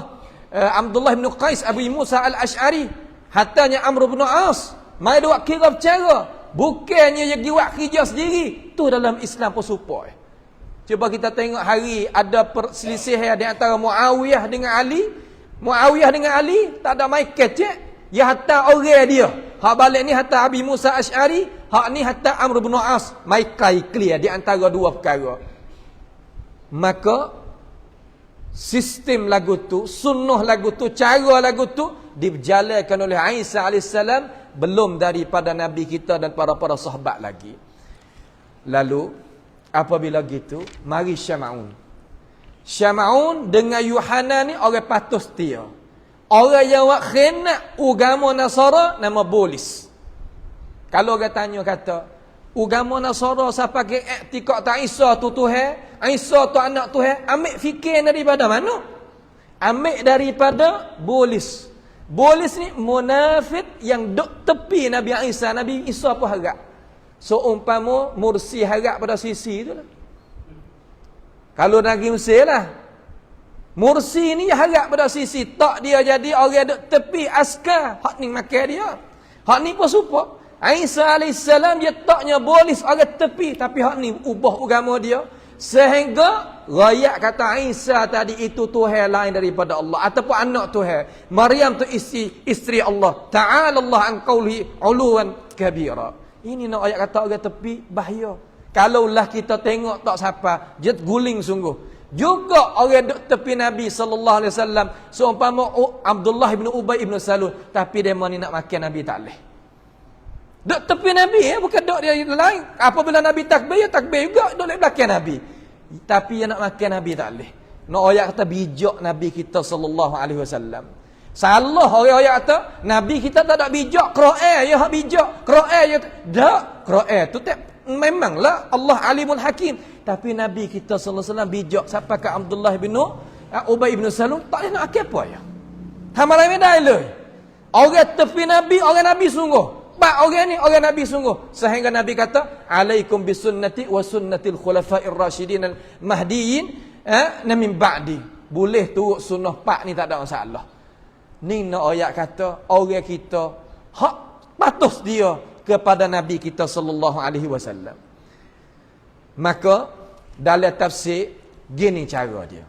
bin Qais Abu Musa al-Ash'ari. Hatanya Amr bin As. Mai dia buat kira bercara. Bukannya dia buat kerja sendiri. Tu dalam Islam pun support. Cuba kita tengok hari ada perselisihan di antara Muawiyah dengan Ali. Muawiyah dengan Ali tak ada mai kecek. Ya hatta orang dia. hak balik ni hatta Abi Musa Asy'ari, hak ni hatta Amr bin As. Mai clear di antara dua perkara. Maka sistem lagu tu, sunnah lagu tu, cara lagu tu dijalankan oleh Isa AS belum daripada Nabi kita dan para sahabat lagi. Lalu apabila gitu, mari Syama'un dengan Yuhana ni orang patut setia. Orang yang buat khianat agama Nasara nama Bolis. Kalau orang tanya kata, agama Nasara siapa ke i'tikad tak Isa tu Tuhan, Isa tu anak Tuhan, ambil fikir daripada mana? Ambil daripada Bolis. Bolis ni munafik yang duk tepi Nabi Isa. Nabi Isa pun harap. So umpama Mursi harap pada sisi tu lah. Kalau Negeri Mesir lah, Mursi ni harap pada sisi, tak dia jadi orang duk tepi askar, hak ni makan dia. Hak ni pun serupa. Isa AS dia taknya Bolis orang tepi, tapi hak ni ubah agama dia. Sehingga rakyat kata Isa tadi itu Tuhan lain daripada Allah, ataupun anak Tuhan. Maryam tu isteri Allah. Ta'ala Allah an qawlihi uluwan kabira. Ini nak ayat kata orang tepi, bahaya. Kalaulah kita tengok tak siapa, jet guling sungguh. Juga orang duk tepi Nabi SAW, seumpama Abdullah bin Ubay bin Salul, tapi dia ni nak makan Nabi tak boleh. Duk tepi Nabi, bukan duk dia lain. Apabila Nabi takbir, ya takbir juga, duk belakang Nabi. Tapi dia nak makan Nabi tak boleh. Nak ayat kata bijak Nabi kita SAW. Salah orang-orang kata Nabi kita tak ada bijak, Quran ya hak bijak, Quran ya tak. Quran tu tak, memanglah Allah Alimul Hakim, tapi Nabi kita sallallahu alaihi wasallam bijak. Siapa ke Abdullah bin Ubay bin Salul tak nak apa ya. Hamarai medai le. Orang tepi Nabi, orang Nabi sungguh. Pak orang ni orang Nabi sungguh. Sehingga Nabi kata, "Alaikum bisunnati wa sunnatil khulafa'ir rasyidin al mahdiyyin min ba'di." Boleh turut sunnah pak ni tak ada masalah. Ni nak ayat kata orang kita hak patus dia kepada Nabi kita sallallahu alaihi wasallam. Maka dalam tafsir gini cara dia.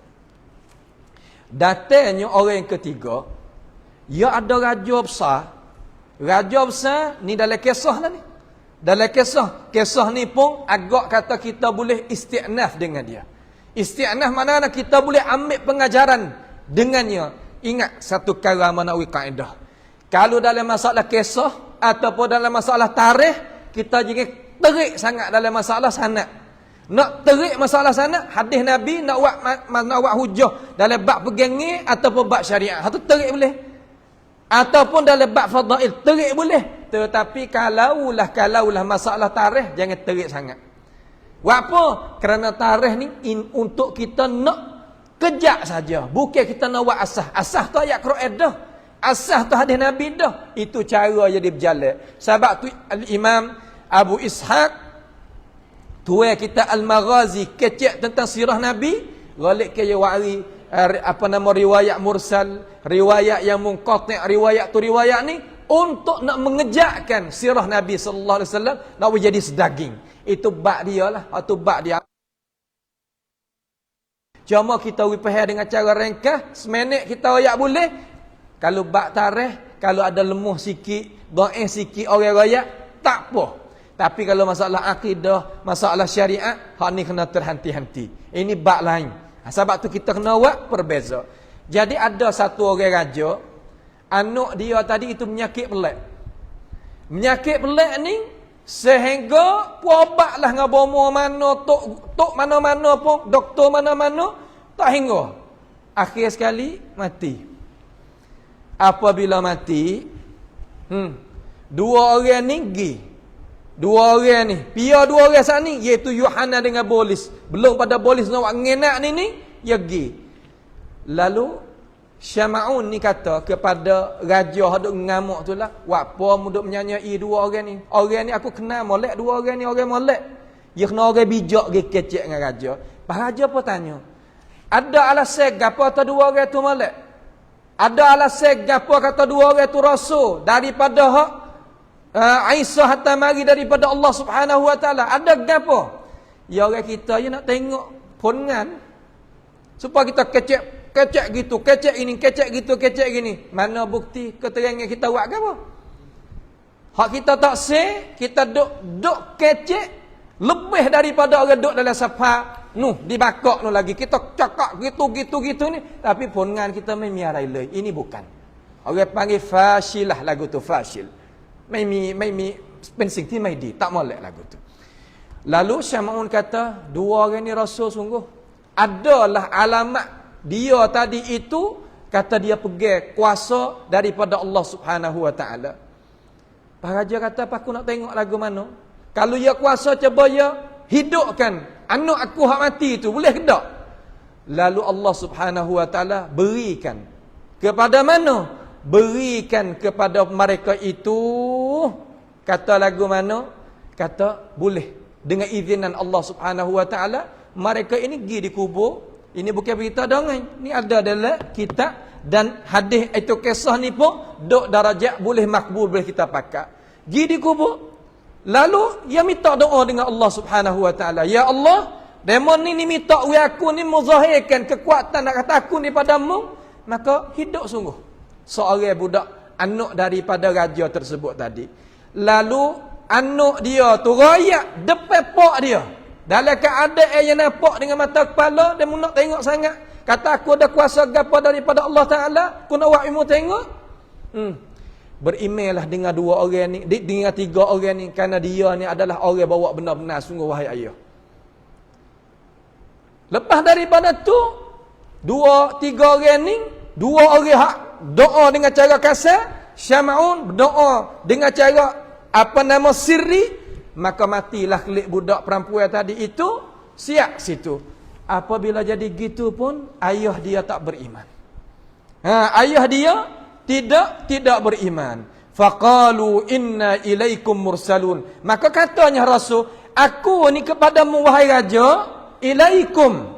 Datangnya orang yang ketiga, ya ada raja besar. Raja besar ni dalam kisah lah ni. Dalam kisah ni pun agak kata kita boleh isti'naf dengan dia. Isti'naf maknanya kita boleh ambil pengajaran dengannya. Ingat satu perkara manawi kaedah. Kalau dalam masalah kisah ataupun dalam masalah tarikh, kita jangan terik sangat dalam masalah sanad. Nak terik masalah sanad, hadis Nabi nak buat hujah dalam bab pegangi ataupun bab syariat. Itu terik boleh. Ataupun dalam bab fadail terik boleh. Tetapi kalaulah masalah tarikh, jangan terik sangat. Buat apa? Kerana tarikh ni untuk kita nak kejak saja. Bukan kita nak buat asah. Asah tu ayat Quran dah. Asah tu hadis Nabi dah. Itu cara jadi berjalan. Sebab tu Al-Imam Abu Ishaq, tuai kita Al-Maghazi, kecek tentang sirah Nabi, galik ke wari riwayat mursal, riwayat yang munqati', riwayat ni untuk nak mengejakkan sirah Nabi sallallahu alaihi wasallam nak jadi sedaging. Itu bab dia lah. Itu bab dia. Cuma kita faham dengan cara ringkas, seminit kita ayat boleh. Kalau bab tarikh, kalau ada lemah sikit, dhaif sikit orang ayat, tak apa. Tapi kalau masalah akidah, masalah syariat, hak ni kena terhenti-henti. Ini bab lain. Sebab tu kita kena buat perbeza. Jadi ada satu orang raja, anak dia tadi itu menyakit pelik. Menyakit pelik ni sehingga puabatlah dengan bomo mana, tok mana-mana pun, doktor mana-mana, tak hingga. Akhir sekali mati. Apabila mati, dua orang ni pergi. Dua orang ni, pia dua orang saat ni, iaitu Yuhana dengan Bolis. Belum pada Bolis nak ngenak ni, dia pergi. Lalu Syama'un ni kata kepada raja haduk ngamuk tu lah, "Apa muduk menyanyai dua orang ni? Orang ni aku kenal molek, dua orang ni orang molek. Dia kena orang bijak ke kecek dengan raja." Pak raja pun tanya, "Ada alasan gapo kata dua orang tu molek? Ada alasan gapo kata dua orang tu rasul daripada hak Isa hatta mari daripada Allah Subhanahu wa taala? Ada gapo?" Ya orang kita je nak tengok pongan supaya kita kecek gitu, kecek ini, kecek gitu, kecek gini. Mana bukti keterangan kita buat ke apa? Hak kita tak say, kita duk kecek lebih daripada orang duk dalam safar. Dibakak lagi. Kita cakap gitu ni. Tapi pongan kita mai miarai le. Ini bukan. Orang panggil fashilah lagu tu, fashil. Mai pensing ti mai di, tak molek lagu tu. Lalu Syama'un kata, dua orang ni rasul sungguh. Adalah alamat dia tadi itu, kata dia pergi kuasa daripada Allah Subhanahu wa taala. Pak Raja kata, apa aku nak tengok lagu mana? Kalau dia kuasa, cuba dia hidupkan anak aku hak mati tu, boleh ke tak? Lalu Allah Subhanahu wa taala berikan kepada mana? Berikan kepada mereka itu, kata lagu mana? Kata boleh dengan izinan Allah Subhanahu wa taala. Mereka ini pergi dikubur. Ini bukan berita dongeng, ini ada dalam kitab. Dan hadis itu kisah ni pun duk darajat boleh makbul, boleh kita pakai. Pergi dikubur. Lalu dia minta doa dengan Allah Subhanahu wa taala. Ya Allah, demon ni minta aku ni muzahirkan kekuatan nak kata aku ni padamu, maka hidup sungguh seorang budak anak daripada raja tersebut tadi. Lalu anak dia tu royak depan pak dia. Dalam keadaan yang nampak dengan mata kepala, dia nak tengok sangat. Kata aku ada kuasa gapo daripada Allah Ta'ala, aku nak buat ilmu tengok. Berimailah dengan dua orang ni, dengan tiga orang ni, kerana dia ni adalah orang bawa benar-benar sungguh wahai ayah. Lepas daripada tu, dua, tiga orang ni, dua orang hak doa dengan cara kasar, Syama'un berdoa dengan cara sirri, maka matilah kelik budak perempuan tadi itu, siap situ. Apabila jadi gitu pun ayah dia tak beriman. Ayah dia tidak beriman. Faqalu inna ilaikum mursalun. Maka katanya Rasul, aku ni kepadamu wahai raja, ilaikum.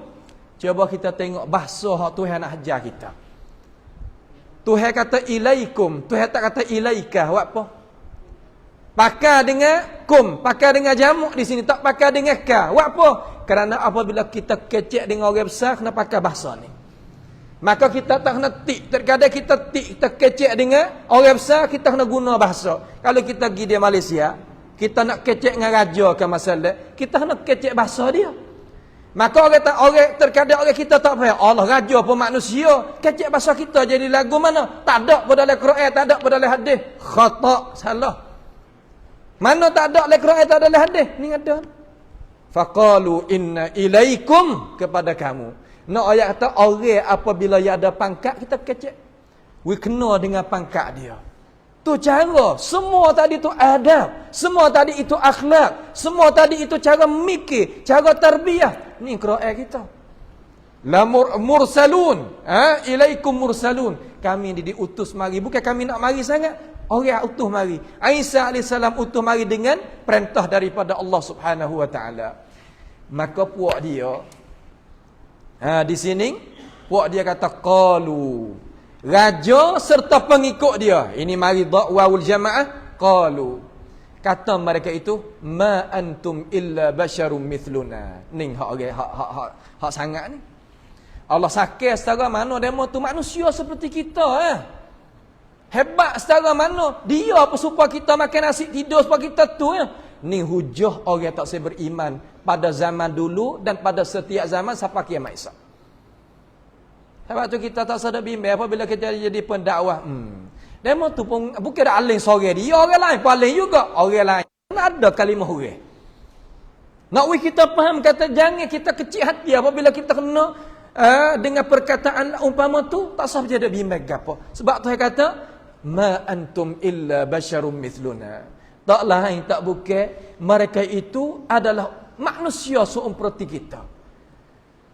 Cuba kita tengok bahasa hak Tuhan nak ajar kita. Tuhan kata ilaikum, Tuhan tak kata ilaika. Buat apa? Pakai dengan kum, pakai dengan jamak di sini, tak pakai dengan ka. Buat apa? Kerana apabila kita kecek dengan orang besar, kena pakai bahasa ni. Maka kita tak kena tik. Terkadang kita tik, kita kecek dengan orang besar, kita kena guna bahasa. Kalau kita pergi di Malaysia, kita nak kecek dengan raja ke masalah, kita kena kecek bahasa dia. Maka terkadang orang kita tak faham. Allah raja pun manusia. Kecek bahasa kita jadi lagu mana? Tak ada pada dalam Quran, tak ada pada dalam hadis. Khata', salah. Mana tak ada dalam Quran, tak ada dalam hadis? Ni ada. Faqalu inna ilaikum, kepada kamu. Nak ayat kata orang apabila dia ada pangkat, kita kecek. We kena dengan pangkat dia. Tu cara. Semua tadi tu adab. Semua tadi itu akhlak. Semua tadi itu cara mikir, cara tarbiyah. Ni Quran kita. La mursalun. Ilaikum mursalun. Kami diutus mari. Bukan kami nak mari sangat. Orang utuh mari. Isa AS utuh mari dengan perintah daripada Allah Subhanahu wa taala. Maka puak dia di sini puak dia kata qalu, raja serta pengikut dia. Ini mari wawul jamaah, qalu. Kata mereka itu, ma antum illa basyarum mithluna. Ning hak orang hak sangat ni. Allah sakit setara mana demo tu manusia seperti kita Hebat setara mana dia apa supaya kita makan nasi tidur supaya kita tu Ni hujah orang tak saya beriman pada zaman dulu dan pada setiap zaman sampai kiamat esok. Sebab tu kita tak sadar bimbang apabila kita jadi pendakwah. Demo tu pun bukan ada aling sore dia, orang lain paling juga. Orang lain ada kalimah orang. Nak kita faham kata jangan kita kecil hati apabila kita kena dengan perkataan umpama tu tak sah jadi bimbang gapo. Sebab tu kata ma antum illa basyarum mithluna. Tak lain tak bukan mereka itu adalah manusia seumproti kita.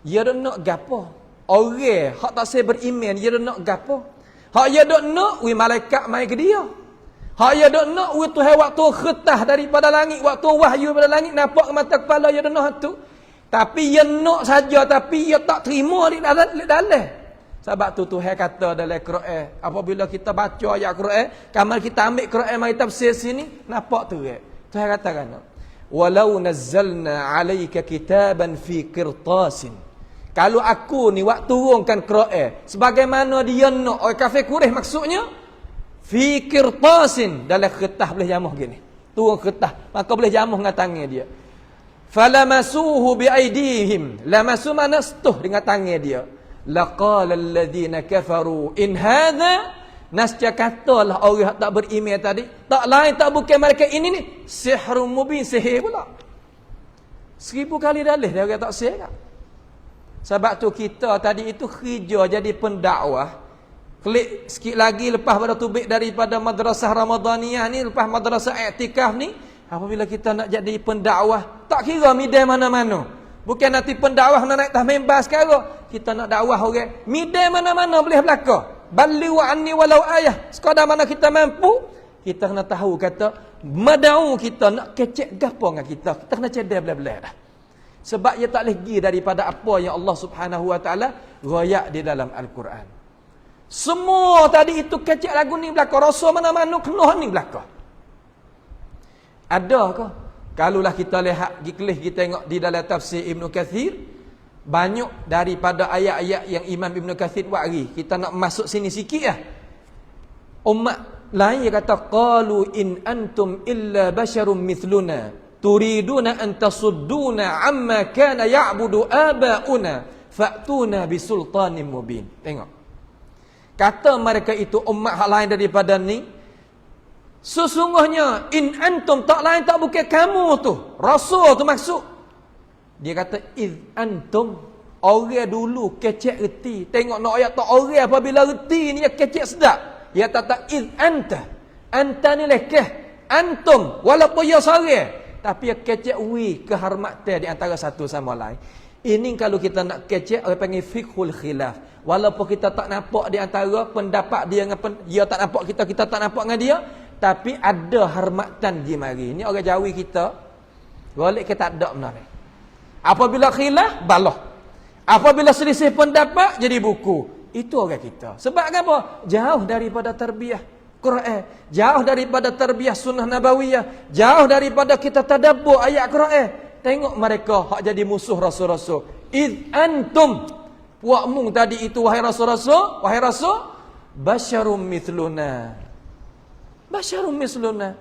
Dia nak gapo? Orang hak tak saya beriman dia nak gapo? Hak dia nak malaikat mai ke dia. Hak dia nak Tuhan waktu khetah daripada langit, waktu wahyu daripada langit nampak ke mata kepala dia nak tu. Tapi dia nak saja tapi dia tak terima di dalam. Sebab tu Tuhan kata dalam Quran, apabila kita baca ayat Quran, kamal kita ambil Quran mari tafsir sini, nampak tu Tuhan kata kan, walau nazzalna alayka kitaban fi qirtasin. Kalau aku ni waktu turunkan Quran sebagaimana dia nak, orang kafir Quraisy maksudnya, fi qirtasin, dalam kertas boleh jamuh gini. Turun kertas, maka boleh jamuh dengan tangan dia. Falamasuhu biaidihim, lamasu mana setuh dengan tangan dia. Laqala alladhina kafaru in hadha, nasca katalah orang tak beriman tadi, tak lain tak bukan mereka ini ni sihrun mubin, sihir pula. 1000 kali dalih dia orang tak sihir tak? Sebab tu kita tadi itu kerja jadi pendakwah. Klik sikit lagi lepas pada tubik daripada madrasah Ramadaniyah ni, lepas madrasah i'tikaf ni, apabila kita nak jadi pendakwah, tak kira midai mana-mana. Bukan nanti pendakwah nak naik atas mimbar sekarang. Kita nak dakwah orang, midai mana-mana boleh belaka. Ballighu anni walau ayah. Sekadar mana kita mampu, kita kena tahu kata madau kita nak kecek gapo dengan kita. Kita kena cedek belah-belah dah. Sebab ia tak lagi daripada apa yang Allah Subhanahu wa taala royak di dalam Al-Quran. Semua tadi itu kecek lagu ni belaka, rasa mana-mana kena ni belaka. Adakah? Kalulah kita lihat giklis kita tengok di dalam tafsir Ibn Kathir, banyak daripada ayat-ayat yang Imam Ibn Kathir buat hari. Kita nak masuk sini sikit lah. Umat lain kata qalu in antum illa basyarum mithluna turiduna an tasudduna amma kana ya'budu aba'una fa'tuna bisultanin mubin. Tengok. Kata mereka itu umat hak lain daripada ni, sesungguhnya in antum tak lain tak bukan kamu tu. Rasul tu maksud. Dia kata id antum, orang dulu kecek reti. Tengok nak ayat tak, orang apabila reti ni dia kecek sedap. Dia kata id anta. Anta ni lekeh. Antum walaupun dia sorang, tapi dia kecek wi kehormatan di antara satu sama lain. Ini kalau kita nak kecek, orang panggil fiqhul khilaf. Walaupun kita tak nampak di antara pendapat dia dengan dia tak nampak kita, kita tak nampak dengan dia, tapi ada hormatan di mari. Ini orang Jawi kita, golek kita tak ada benar. Apabila khilaf, balah. Apabila selisih pendapat, jadi buku. Itu orang kita. Sebab apa? Jauh daripada tarbiyah Quran, jauh daripada tarbiyah sunnah nabawiyah, jauh daripada kita tadabbur ayat Quran. Tengok mereka hak jadi musuh rasul-rasul. Id antum, puakmu tadi itu wahai rasul-rasul, wahai rasul, basyarum mithluna. Basyarum mithluna.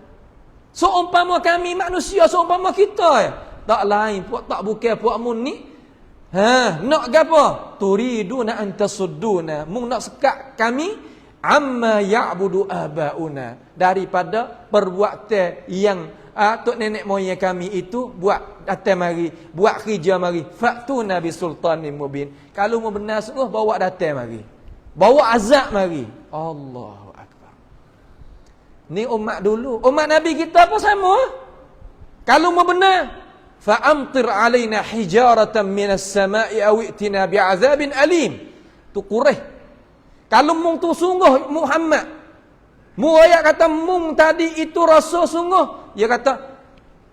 Seumpama kami manusia, seumpama kita ya. Tak lain, puak tak bukan puakmu ni. Nak gapo? Turiduna an tasudduna. Mung nak sekat kami amma ya'budu aba'una, daripada perbuatan yang tok nenek moyang kami itu buat datang mari, buat kerja mari. Fa'tuna bisultanin mubin. Kalau mau benar sungguh, bawa datang mari. Bawa azab mari. Allahu akbar. Ni umat dulu. Umat Nabi kita pun sama. Kalau mau benar, fa'amtir alaina hijaratan minas sama'i aw i'tina bi'azabin alim. Tu Quraisy. Kalau mung tu sungguh Muhammad, mu ayat kata mung tadi itu rasul sungguh, dia kata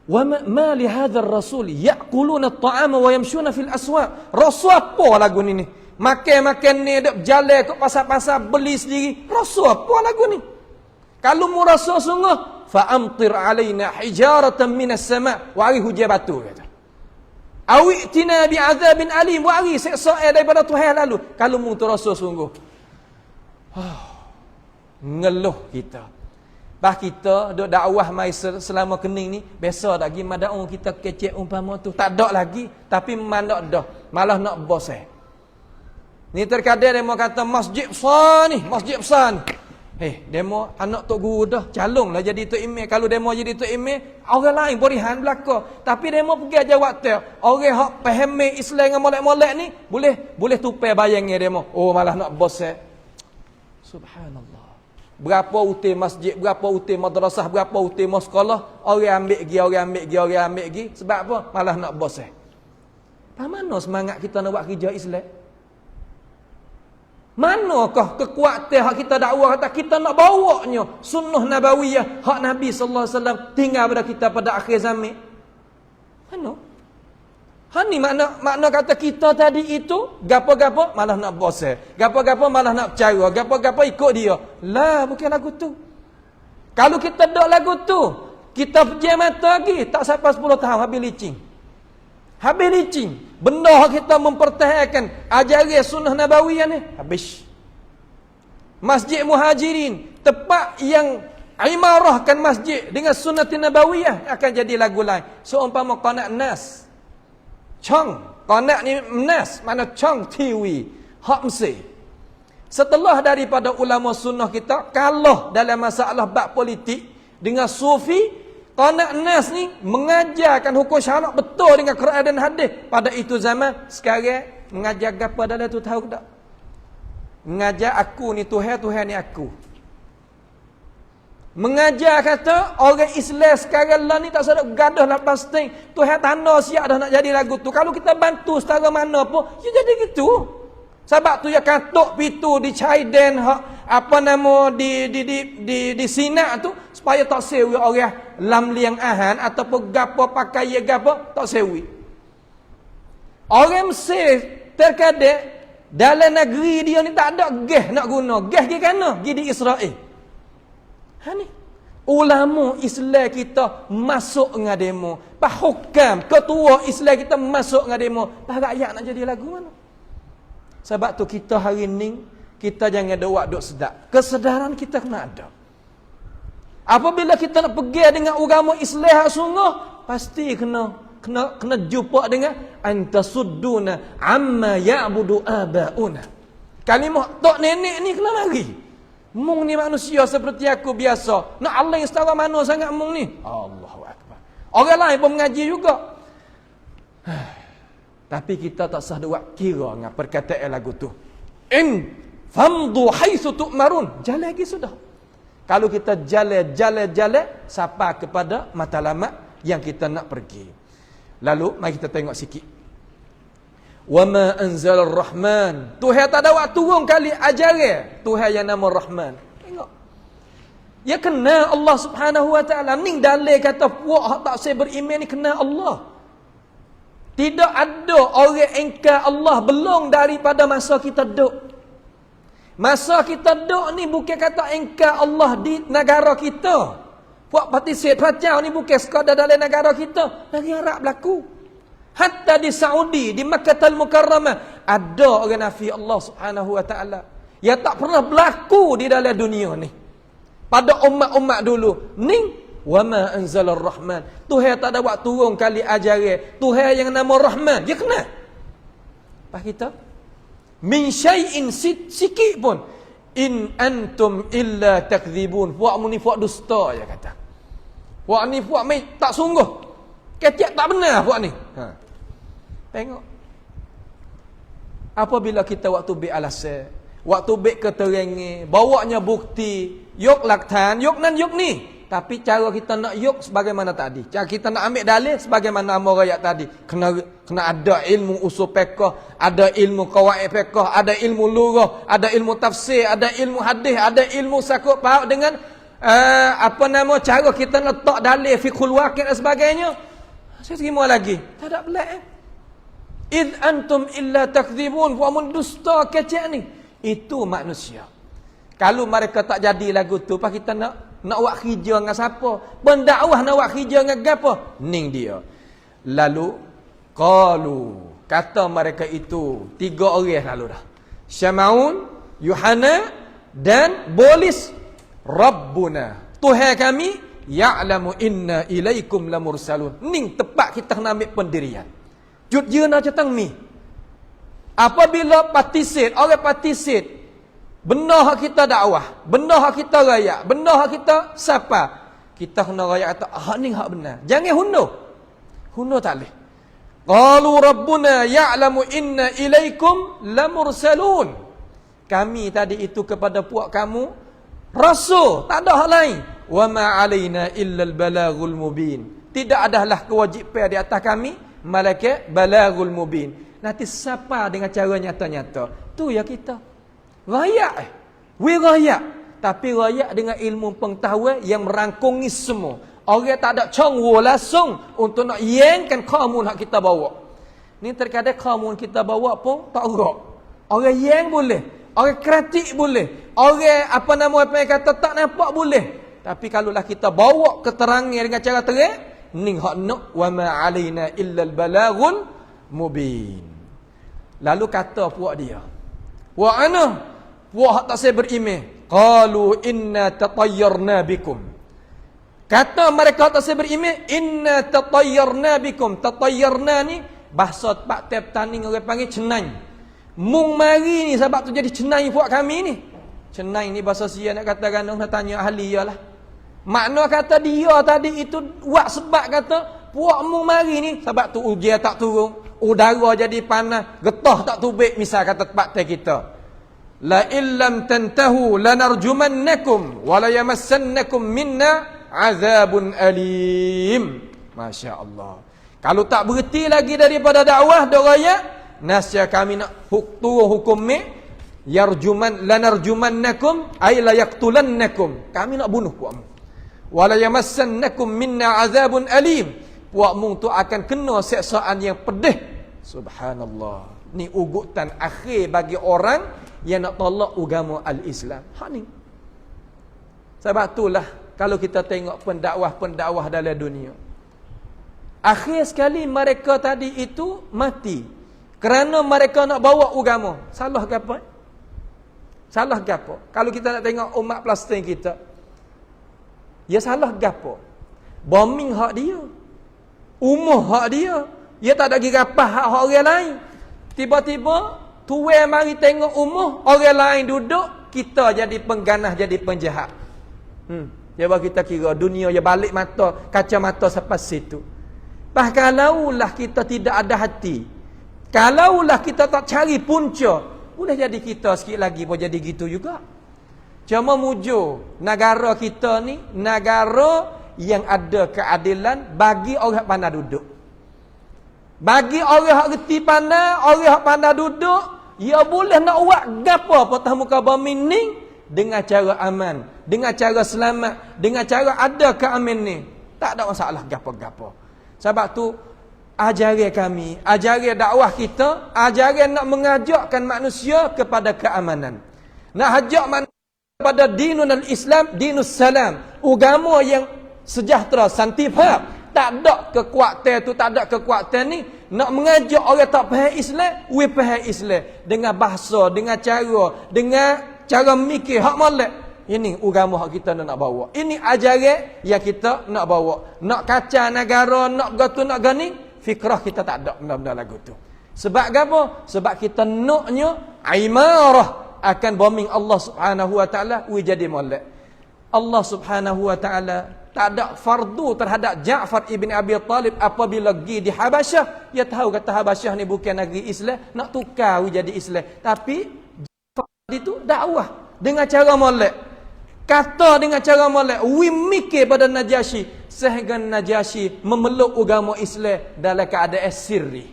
wa ma li hadzal rasul ya'kuluna at-ta'ama wa yamshuna fil aswaq. Rasul apa lagu ni? Makan-makan ni dak berjalan ke pasar-pasar beli sendiri. Rasul apa lagu ni? Kalau mu rasul sungguh, fa amtir alaina hijaratan minas sama', wari hujan batu kata. Awi'tina bi'adzabin alim, wari siksa daripada Tuhan lalu. Kalau mu tu rasul sungguh. Ngeluh kita. Bah kita duk dakwah mai selama kening ni, biasa dak gi madaung kita kecek umpama tu. Tak ada lagi, tapi mandak dah. Malah nak bos Ni terkadang demo kata masjid besar ni, masjid besar ni. Demo anak tok guru dah, calonglah jadi tok imam. Kalau demo jadi tok imam, orang lain berihan belaka. Tapi demo pergi aja waktu. Orang hak faham Islam dengan molek-molek ni, boleh tupai bayangnya demo. Oh malah nak bos Subhanallah. Berapa utai masjid, berapa utai madrasah, berapa utai sekolah, orang ambil pergi, orang ambil pergi, orang ambil pergi. Sebab apa? Malah nak bos mana semangat kita nak buat kerja Islam? Manakah kekuatan hak kita dakwah kata kita nak bawanya sunnah nabawiyah hak Nabi sallallahu alaihi wasallam tinggal pada kita pada akhir zaman? Mana? Ni makna kata kita tadi itu gapo-gapo malah nak bos gapo-gapo malah nak percaya, gapo-gapo ikut dia. Lah, bukan lagu tu. Kalau kita dok lagu tu, kita pejam mata lagi tak sampai 10 tahun habis licin. Habis licin. Benda kita mempertahankan ajaran sunnah nabawiyah ni habis. Masjid Muhajirin, tempat yang imarahkan masjid dengan sunnatin nabawiyah akan jadi lagu lain. Seumpama qanat nas. Chong, qanat ni nas, mana Chong TV, hak Mesir. Setelah daripada ulama sunnah kita kalah dalam masalah bab politik dengan sufi, qanat nas ni mengajarkan hukum syarak betul dengan Quran dan hadis pada itu zaman. Sekarang mengajar gapo dalam tu tahu tak? Mengajar aku ni Tuhan, Tuhan ni aku. Mengajar kata orang Islam sekarang lah ni tak sedap gadah lah pasti. Tuhan tanda siap dah nak jadi lagu tu. Kalau kita bantu setara mana pun, ya jadi gitu. Sebab tu ya katuk pitu di Chaidan, apa nama di Sina tu supaya tak sewi orang lam liang ahan ataupun gapo pakai ya gapo tak sewi. Orang Mesir terkadang dalam negeri dia ni tak ada gas nak guna. Gas dia kana? Pergi di Israel. Ha ni. Ulama Islam kita masuk dengan demo. Pak hukam, ketua Islam kita masuk dengan demo. Pak rakyat nak jadi lagu mana? Sebab tu kita hari ni, kita jangan dawak duk sedap. Kesedaran kita kena ada. Apabila kita nak pergi dengan agama Islam sungguh, pasti kena jumpa dengan antasudduna amma ya'budu abauna. Kalimah tok nenek ni kena mari. Mung ni manusia seperti aku biasa. Nak Allah yang setara mana sangat mung ni? Allahu akbar. Orang lain pun mengaji juga. Tapi kita tak sah buat kira dengan perkataan lagu tu. In famdu haitsu tu'marun. Jalan lagi sudah. Kalau kita jalan sampai kepada matlamat yang kita nak pergi. Lalu mari kita tengok sikit. Wa ma anzalar rahman. Tuhan tak ada waktu turun kali ajaran Tuhan yang nama Rahman. Tengok. Ya kena Allah Subhanahu wa taala. Ning dalil kata puak hak tak saya beriman ni kena Allah. Tidak ada orang engkar Allah belum daripada masa kita duduk. Masa kita duduk ni bukan kata engkar Allah di negara kita. Puak partisip Pacau ni bukan sekadar dalam negara kita. Dari Arab berlaku. Hatta di Saudi, di Makkah Al-Mukarramah, ada orang nafi Allah Subhanahu wa taala yang tak pernah berlaku di dalam dunia ni. Pada umat-umat dulu, ni wa ma anzalar rahman. Tuhan tak ada waktu turun kali ajaran. Tuhan yang nama Rahman, dia kena. Pas kita min syai'in sikit pun in antum illa takdzibun. Puak mu ni puak dusta je kata. Puak ni puak mai tak sungguh. Ketiak tak benar puak ni. Tengok. Apabila kita waktu bik alasan, waktu bik keterangan, bawanya bukti, yok laktan, yok nan yok ni. Tapi cara kita nak yok sebagaimana tadi. Cara kita nak ambil dalil sebagaimana amar ayat tadi. Kena ada ilmu usul fiqh, ada ilmu qawaid fiqh, ada ilmu lughah, ada ilmu tafsir, ada ilmu hadis, ada ilmu sakut paut dengan cara kita letak dalil fiqhul waqi' dan sebagainya. Saya terima lagi. Tak ada belak. Id antum illa takdzibun, wa mun dusta kecek ni. Itu manusia. Kalau mereka tak jadi lagu tu, apa kita nak buat kerja dengan siapa? Pendakwah nak buat kerja dengan siapa? Ning dia. Lalu qalu, kata mereka itu 3 orang lalu dah. Syamaun, Yuhana dan Bolis. Rabbuna, Tuhan kami, ya'lamu inna ilaikum lamursalun. Ning tepat kita nak ambil pendirian. Jut je nak cetang ni. Apabila partisip, orang partisip, benar hak kita dakwah, benar hak kita rakyat, benar hak kita siapa, kita kena rakyat kata hak ni hak benar. Jangan hundo tak boleh. Qalu rabbuna ya'lamu inna ilaikum lamursalun. Kami tadi itu kepada puak kamu rasul, tak ada hal lain. Wa ma alaina illa al-balaghul mubin. Tidak adalah kewajipan di atas kami malaikat balaghul mubin. Nanti siapa dengan cara nyata-nyata? Tu ya kita. Rakyat. Rakyat. Tapi rakyat dengan ilmu pengetahuan yang merangkungi semua. Orang tak ada congwo langsung untuk nak yangkan kamu nak kita bawa. Ni terkadang kamu kita bawa pun tak gerak. Orang yang boleh. Orang kritik boleh. Orang apa yang kata tak nampak boleh. Tapi kalaulah kita bawa keterangan dengan cara terang, ning hak nak wa ma alaina illa al-balaghul mubin. Lalu kata puak dia, wa ana puak tak saya beriman. Qalu inna tatayyarna bikum. Kata mereka tak saya beriman, inna tatayyarna bikum. Tatayyarna ni bahasa Pak Tep Taning orang panggil cenai. Mung mari ni sebab tu jadi cenai puak kami ni. Cenai ni bahasa Sia nak katakan nak tanya ahli ialah. Makna kata dia tadi itu buat sebab kata puak mung mari ni sebab tu ujian tak turun, udara jadi panas, getah tak tubik misal kata Pak Tep kita. La illam tantahu lanarjumannakum wa la yamassannakum minna azabun alim. Masya-Allah. Kalau tak berhenti lagi daripada dakwah doraya, nasya kami nak turun hukum ni lanarjumannakum ay la yaqtulannakum. Kami nak bunuh puakmu. Wala yamassannakum minna azabun alim. Puakmu tu akan kena siksaan yang pedih. Subhanallah. Ni ugutan akhir bagi orang yang nak tolak agama al-Islam. Hak ni. Sebab itulah kalau kita tengok pendakwah-pendakwah dalam dunia, akhir sekali mereka tadi itu mati kerana mereka nak bawa agama. Salah ke apa? Salah ke apa? Kalau kita nak tengok umat Palestin kita, ya salah ke apa? Bombing hak dia, umuh hak dia, dia tak ada girapah hak orang lain. Tiba-tiba tuan mari tengok umuh orang lain duduk, kita jadi pengganah, jadi penjahat. Jadi kita kira dunia ya balik mata, kacamata sampai situ. Bahkan kalaulah kita tidak ada hati, kalaulah kita tak cari punca, boleh jadi kita sikit lagi pun jadi gitu juga. Cuma mujur negara kita ni negara yang ada keadilan bagi orang pandai duduk. Bagi orang hak reti pandai, orang hak pandai duduk, ia boleh nak buat gapo patah muka bumi ni dengan cara aman, dengan cara selamat, dengan cara ada keamanan ni. Tak ada masalah gapo-gapo. Sebab tu ajaran kami, ajaran dakwah kita, ajaran nak mengajakkan manusia kepada keamanan. Nak ajak manusia kepada dinun al-Islam, dinus salam, agama yang sejahtera, santifa. Tak ada kekuatan tu, tak ada kekuatan ni. Nak mengajak orang tak faham Islam, we faham Islam dengan bahasa, dengan cara mikir hak molek. Ini agama hak kita nak bawa. Ini ajaran yang kita nak bawa. Nak kacau negara, nak gatu, nak gani, fikrah kita tak ada benda-benda lagu tu. Sebab apa? Sebab kita naknya imarah akan bombing Allah Subhanahu wa taala we jadi molek. Allah Subhanahu wa taala tak ada fardu terhadap Ja'far ibn Abi Talib apabila pergi di Habasyah. Dia tahu kata Habasyah ni bukan negeri Islam, nak tukar jadi Islam. Tapi Ja'far itu dakwah dengan cara molek. Kata dengan cara molek, we mikir pada Najasyi sehingga Najasyi memeluk agama Islam dalam keadaan sirri.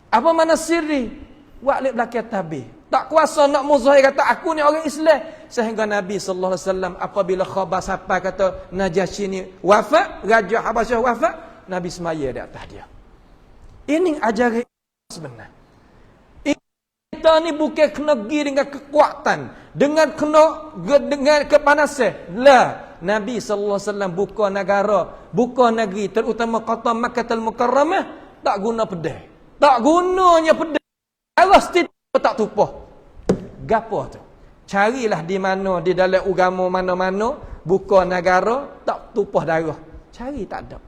Apa makna sirri? Wa'lib belakang tabih. Tak kuasa nak muzahir kata aku ni orang Islam. Sehingga Nabi sallallahu alaihi wasallam apabila khabar sampai kata Najasyi ni wafat, Raja Habasyah wafat, Nabi semaya di atas dia. Ini ajaran sebenar. Kita ni bukan kena pergi dengan kekuatan, dengan kepanasan. La, Nabi sallallahu alaihi wasallam buka negara, buka negeri, terutama kota Makkahul Mukarramah, tak guna pedang. Tak gunanya pedang. Aras tak tupuh. Gapo tu? Carilah di mana, di dalam agama mana-mana, buka negara, tak tupuh darah. Cari tak ada.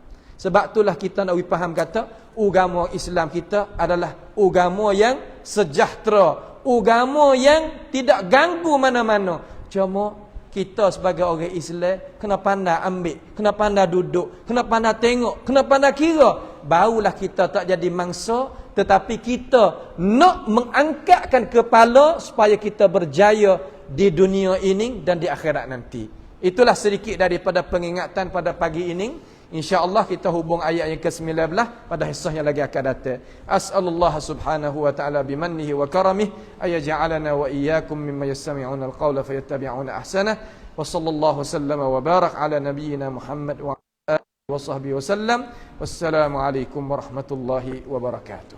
Sebab itulah kita nak faham kata, agama Islam kita adalah agama yang sejahtera, agama yang tidak ganggu mana-mana. Cuma kita sebagai orang Islam kena pandai ambil, kena pandai duduk, kena pandai tengok, kena pandai kira. Barulah kita tak jadi mangsa, tetapi kita nak mengangkatkan kepala supaya kita berjaya di dunia ini dan di akhirat nanti. Itulah sedikit daripada pengingatan pada pagi ini. InsyaAllah kita hubung ayat yang ke-19 pada hisah yang lagi akan datang. As'alullah subhanahu wa ta'ala bimannihi wa karamih ayaja'alana wa iyyakum mimma yastami'una al-qawla fayattabi'una ahsanah. Wa sallallahu sallama wa barak ala nabiyyina Muhammad wa alihi wa sahbihi wa sallam. Wassalamu alaikum warahmatullahi wabarakatuh.